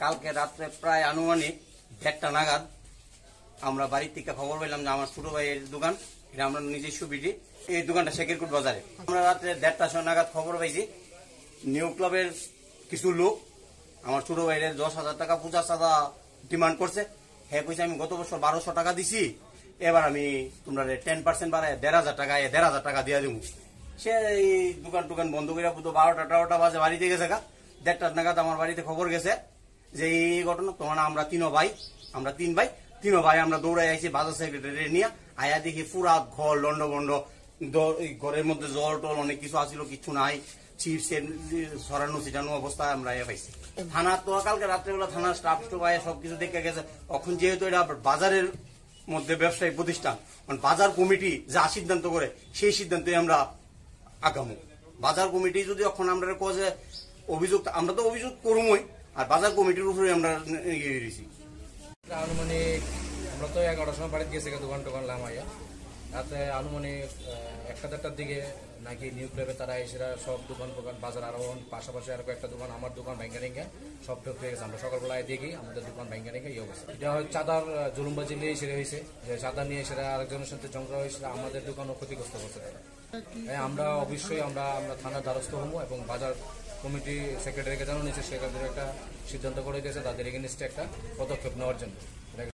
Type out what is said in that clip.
কালকে রাত্রে প্রায় আনুমানিক 1:30 নাগাদ আমরা বাড়ি থেকে খবর পেলাম যে আমার ছোট ভাইয়ের দোকান, এটা আমরা নিজস্ব বিডি, এই দোকানটা শেখেরকুট বাজারে। আমরা রাত্রে 1:30 নাগাদ খবর পাইছি নিউ ক্লাবের কিছু লোক আমার ছোট ভাইয়ের 10,000 টাকা পূজা চাঁদা ডিমান্ড করছে। হ্যাঁ কইছে আমি গত বছর 1200 টাকা দিছি, এবার আমি তোমরা 10% বাড়ায় 1,500 টাকা দিয়ে দিব। সে এই দোকান বন্ধ করে পুরো 12টা বাজে বাড়িতে গেছে। 1:30 নাগাদ আমার বাড়িতে খবর গেছে যে এই ঘটনা। তোমার আমরা তিন ভাই আমরা দৌড়াই আইছি বাজার সেক্রেটারি নিয়ে। আয়া দেখি পুরা ঘর লন্ডভন্ড, ঘরের মধ্যে জল টল অনেক কিছু আসিল, কিছু নাই, চিপসের সরানো ছিটানো অবস্থায় আমরা পাইছি। থানা তো কালকে রাত্রেবেলা থানার স্টাফ আয়া সবকিছু দেখে গেছে। তখন যেহেতু এটা বাজারের মধ্যে ব্যবসায়ী প্রতিষ্ঠান, মানে বাজার কমিটি যা সিদ্ধান্ত করে সেই সিদ্ধান্তে আমরা আগামো। বাজার কমিটি যদি এখন আমরা কয়ে অভিযোগ, আমরা তো অভিযোগ করবই, আর বাজার কমিটির উপরে আমরা ইয়ে দিয়েছি। আনুমানিক আমরা তো 11টার সময় বাড়িতে গেছি দোকান টোকান লামাইয়া, রাতে আনুমানিক 1-1:30টার দিকে নাকি নিউ ক্লাবে তারা এসে সব দোকান বাজার আরো পাশাপাশি আরো একটা দোকান, আমার দোকান ব্যাংকে রেখে সব ঢুক হয়ে গেছে। আমরা সকালবেলায় দেখি আমাদের দোকান ব্যাংকে রেখে এই অবস্থা। এটা হয় চাঁদার জুলুমবাজি নিয়ে সেরে হয়েছে, যে চাঁদা নিয়ে সেটা আরেকজনের সাথে ঝগড়া হয়েছিল, আমাদের দোকানও ক্ষতিগ্রস্ত করছে তারা। আমরা অবশ্যই আমরা থানার দ্বারস্থ হবো এবং বাজার কমিটি সেক্রেটারিকে জানানো নিয়েছে, সেখানে একটা সিদ্ধান্ত করে দিয়েছে তাদের এগেইনস্টে একটা পদক্ষেপ নেওয়ার জন্য।